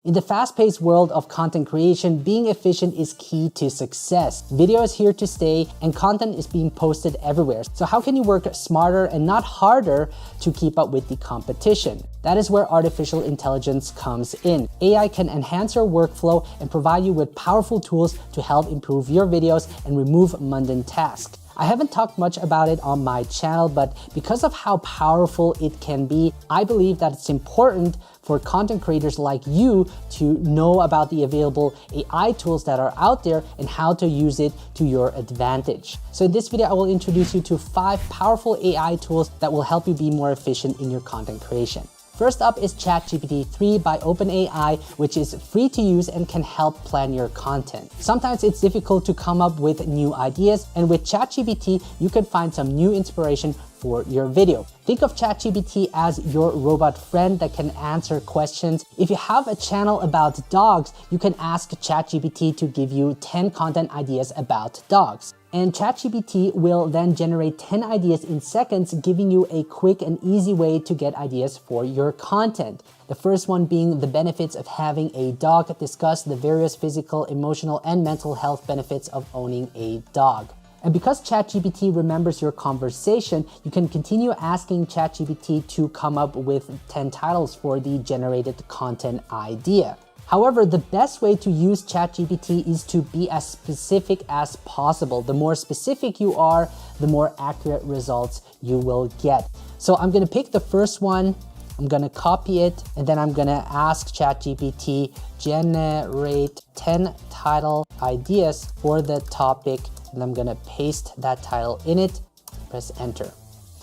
In the fast-paced world of content creation, being efficient is key to success. Video is here to stay and content is being posted everywhere. So how can you work smarter and not harder to keep up with the competition? That is where artificial intelligence comes in. AI can enhance your workflow and provide you with powerful tools to help improve your videos and remove mundane tasks. I haven't talked much about it on my channel, but because of how powerful it can be, I believe that it's important for content creators like you to know about the available AI tools that are out there and how to use it to your advantage. So in this video, I will introduce you to 5 powerful AI tools that will help you be more efficient in your content creation. First up is ChatGPT 3 by OpenAI, which is free to use and can help plan your content. Sometimes it's difficult to come up with new ideas, and with ChatGPT, you can find some new inspiration for your video. Think of ChatGPT as your robot friend that can answer questions. If you have a channel about dogs, you can ask ChatGPT to give you 10 content ideas about dogs. And ChatGPT will then generate 10 ideas in seconds, giving you a quick and easy way to get ideas for your content. The first one being the benefits of having a dog, discuss the various physical, emotional, and mental health benefits of owning a dog. And because ChatGPT remembers your conversation, you can continue asking ChatGPT to come up with 10 titles for the generated content idea. However, the best way to use ChatGPT is to be as specific as possible. The more specific you are, the more accurate results you will get. So I'm gonna pick the first one, I'm gonna copy it, and then I'm gonna ask ChatGPT, generate 10 title ideas for the topic, and I'm gonna paste that title in it, press enter.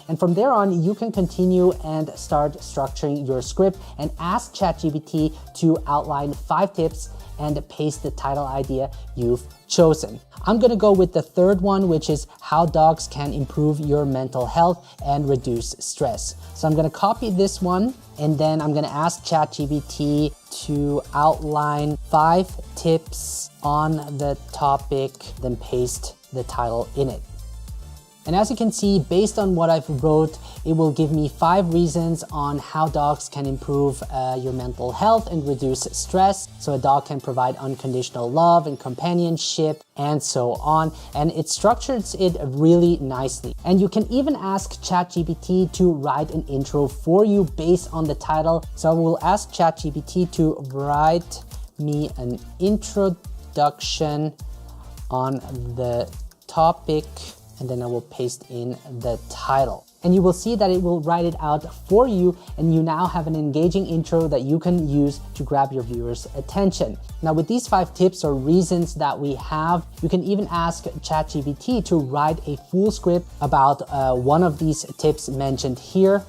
And from there on, you can continue and start structuring your script and ask ChatGPT to outline 5 tips and paste the title idea you've chosen. I'm gonna go with the third one, which is how dogs can improve your mental health and reduce stress. So I'm gonna copy this one, and then I'm gonna ask ChatGPT to outline 5 tips on the topic, then paste the title in it. And as you can see, based on what I've wrote, it will give me 5 reasons on how dogs can improve your mental health and reduce stress. So a dog can provide unconditional love and companionship and so on. And it structures it really nicely. And you can even ask ChatGPT to write an intro for you based on the title. So I will ask ChatGPT to write me an introduction on the topic, and then I will paste in the title. And you will see that it will write it out for you, and you now have an engaging intro that you can use to grab your viewers' attention. Now with these 5 tips or reasons that we have, you can even ask ChatGPT to write a full script about one of these tips mentioned here.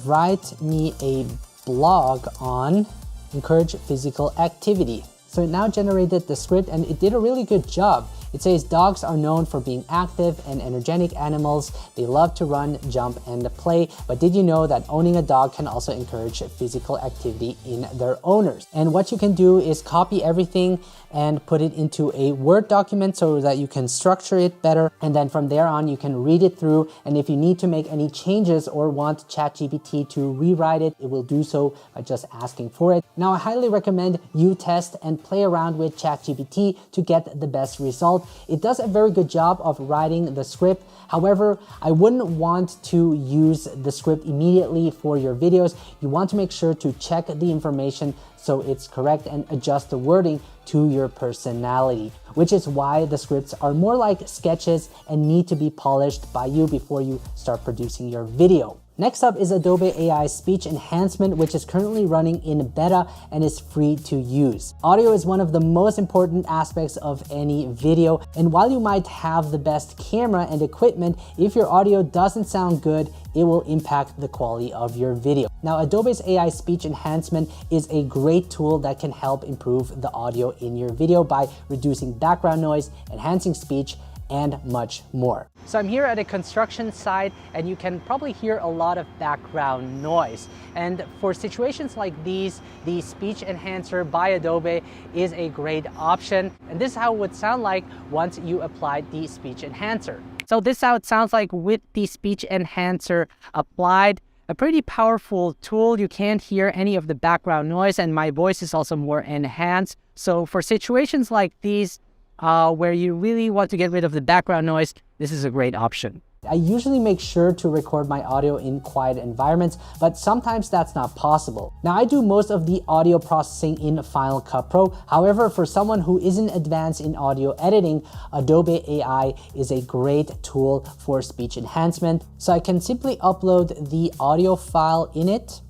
Write me a blog on encourage physical activity. So it now generated the script, and it did a really good job. It says dogs are known for being active and energetic animals. They love to run, jump, and play. But did you know that owning a dog can also encourage physical activity in their owners? And what you can do is copy everything and put it into a Word document so that you can structure it better. And then from there on, you can read it through. And if you need to make any changes or want ChatGPT to rewrite it, it will do so by just asking for it. Now, I highly recommend you test and play around with ChatGPT to get the best result. It does a very good job of writing the script. However, I wouldn't want to use the script immediately for your videos. You want to make sure to check the information so it's correct and adjust the wording to your personality, which is why the scripts are more like sketches and need to be polished by you before you start producing your video. Next up is Adobe AI Speech Enhancement, which is currently running in beta and is free to use. Audio is one of the most important aspects of any video, and while you might have the best camera and equipment, if your audio doesn't sound good, it will impact the quality of your video. Now, Adobe's AI Speech Enhancement is a great tool that can help improve the audio in your video by reducing background noise, enhancing speech, and much more. So I'm here at a construction site, and you can probably hear a lot of background noise. And for situations like these, the speech enhancer by Adobe is a great option. And this is how it would sound like once you applied the speech enhancer. So this is how it sounds like with the speech enhancer applied. a pretty powerful tool. You can't hear any of the background noise, and my voice is also more enhanced. So for situations like these, where you really want to get rid of the background noise, this is a great option. I usually make sure to record my audio in quiet environments, but sometimes that's not possible. Now, I do most of the audio processing in Final Cut Pro. However, for someone who isn't advanced in audio editing, Adobe AI is a great tool for speech enhancement. So I can simply upload the audio file in it.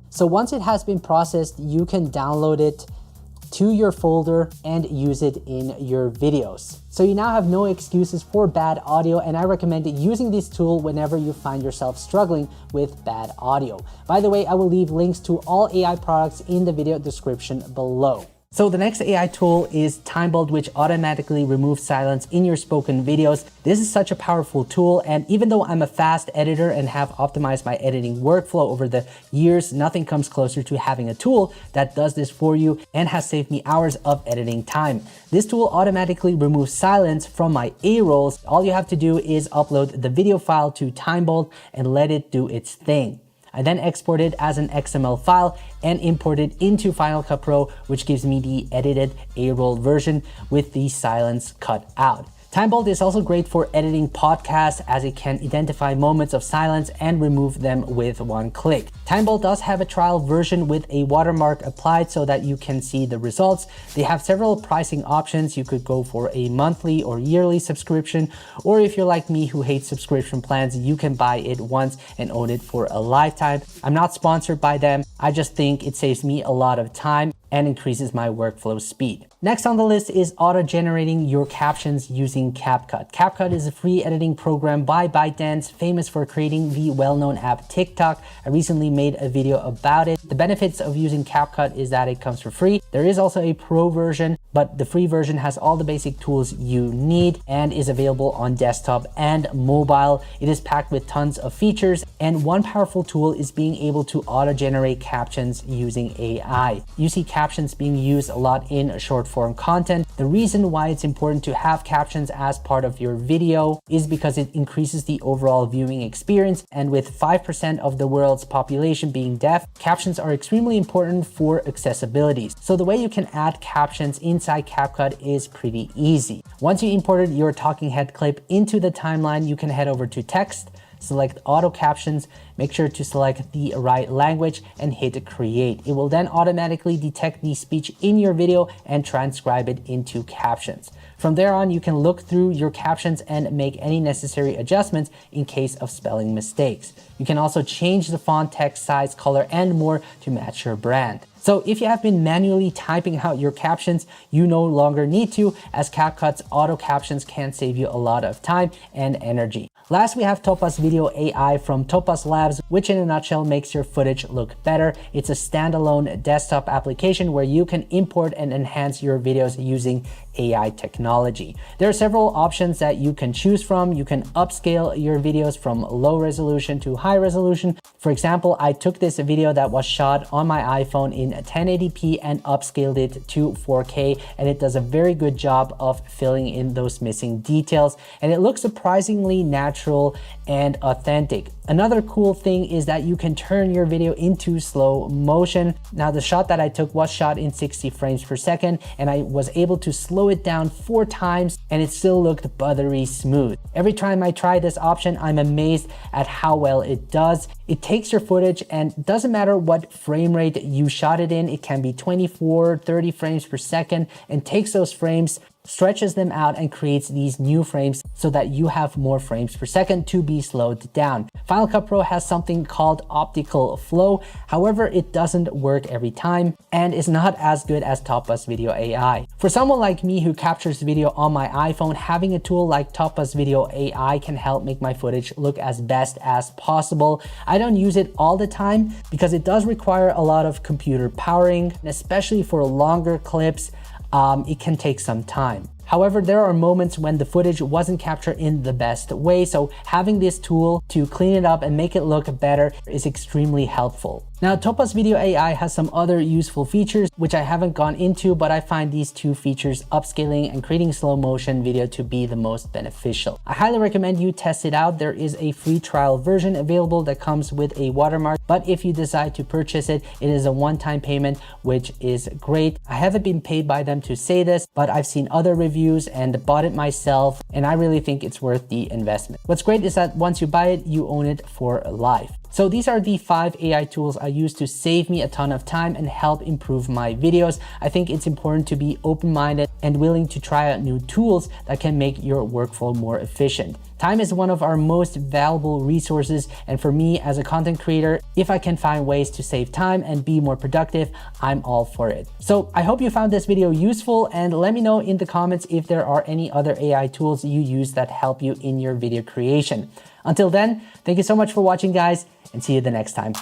So once it has been processed, you can download it to your folder and use it in your videos. So you now have no excuses for bad audio, and I recommend using this tool whenever you find yourself struggling with bad audio. By the way, I will leave links to all AI products in the video description below. So the next AI tool is TimeBolt, which automatically removes silence in your spoken videos. This is such a powerful tool, and even though I'm a fast editor and have optimized my editing workflow over the years, nothing comes closer to having a tool that does this for you and has saved me hours of editing time. This tool automatically removes silence from my A-rolls. All you have to do is upload the video file to TimeBolt and let it do its thing. I then export it as an XML file and import it into Final Cut Pro, which gives me the edited A-roll version with the silence cut out. TimeBolt is also great for editing podcasts, as it can identify moments of silence and remove them with one click. TimeBolt does have a trial version with a watermark applied so that you can see the results. They have several pricing options. You could go for a monthly or yearly subscription, or if you're like me who hates subscription plans, you can buy it once and own it for a lifetime. I'm not sponsored by them. I just think it saves me a lot of time and increases my workflow speed. Next on the list is auto-generating your captions using CapCut. CapCut is a free editing program by ByteDance, famous for creating the well-known app TikTok. I recently made a video about it. The benefits of using CapCut is that it comes for free. There is also a pro version, but the free version has all the basic tools you need and is available on desktop and mobile. It is packed with tons of features, and one powerful tool is being able to auto-generate captions using AI. You see captions being used a lot in short form content. The reason why it's important to have captions as part of your video is because it increases the overall viewing experience, and with 5% of the world's population being deaf, captions are extremely important for accessibility. So the way you can add captions inside CapCut is pretty easy. Once you imported your talking head clip into the timeline, you can head over to text, select auto captions, make sure to select the right language and hit create. It will then automatically detect the speech in your video and transcribe it into captions. From there on, you can look through your captions and make any necessary adjustments in case of spelling mistakes. You can also change the font, text size, color, and more to match your brand. So if you have been manually typing out your captions, you no longer need to, as CapCut's auto captions can save you a lot of time and energy. Last, we have Topaz Video AI from Topaz Labs, which in a nutshell makes your footage look better. It's a standalone desktop application where you can import and enhance your videos using AI technology. There are several options that you can choose from. You can upscale your videos from low resolution to high resolution. For example, I took this video that was shot on my iPhone in 1080p and upscaled it to 4K, and it does a very good job of filling in those missing details, and it looks surprisingly natural and authentic. Another cool thing is that you can turn your video into slow motion. Now, the shot that I took was shot in 60 frames per second, and I was able to slow it down 4 times and it still looked buttery smooth. Every time I try this option, I'm amazed at how well it does. It takes your footage, and doesn't matter what frame rate you shot it in, it can be 24, 30 frames per second, and takes those frames, stretches them out, and creates these new frames so that you have more frames per second to be slowed down. Final Cut Pro has something called optical flow. However, it doesn't work every time and is not as good as Topaz Video AI. For someone like me who captures video on my iPhone, having a tool like Topaz Video AI can help make my footage look as best as possible. I don't use it all the time because it does require a lot of computer powering, and especially for longer clips, it can take some time. However, there are moments when the footage wasn't captured in the best way, so having this tool to clean it up and make it look better is extremely helpful. Now, Topaz Video AI has some other useful features which I haven't gone into, but I find these two features, upscaling and creating slow motion video, to be the most beneficial. I highly recommend you test it out. There is a free trial version available that comes with a watermark, but if you decide to purchase it, it is a one-time payment, which is great. I haven't been paid by them to say this, but I've seen other reviews and bought it myself, and I really think it's worth the investment. What's great is that once you buy it, you own it for life. So these are the 5 AI tools I use to save me a ton of time and help improve my videos. I think it's important to be open-minded and willing to try out new tools that can make your workflow more efficient. Time is one of our most valuable resources, and for me as a content creator, if I can find ways to save time and be more productive, I'm all for it. So I hope you found this video useful, and let me know in the comments if there are any other AI tools you use that help you in your video creation. Until then, thank you so much for watching, guys, and see you the next time.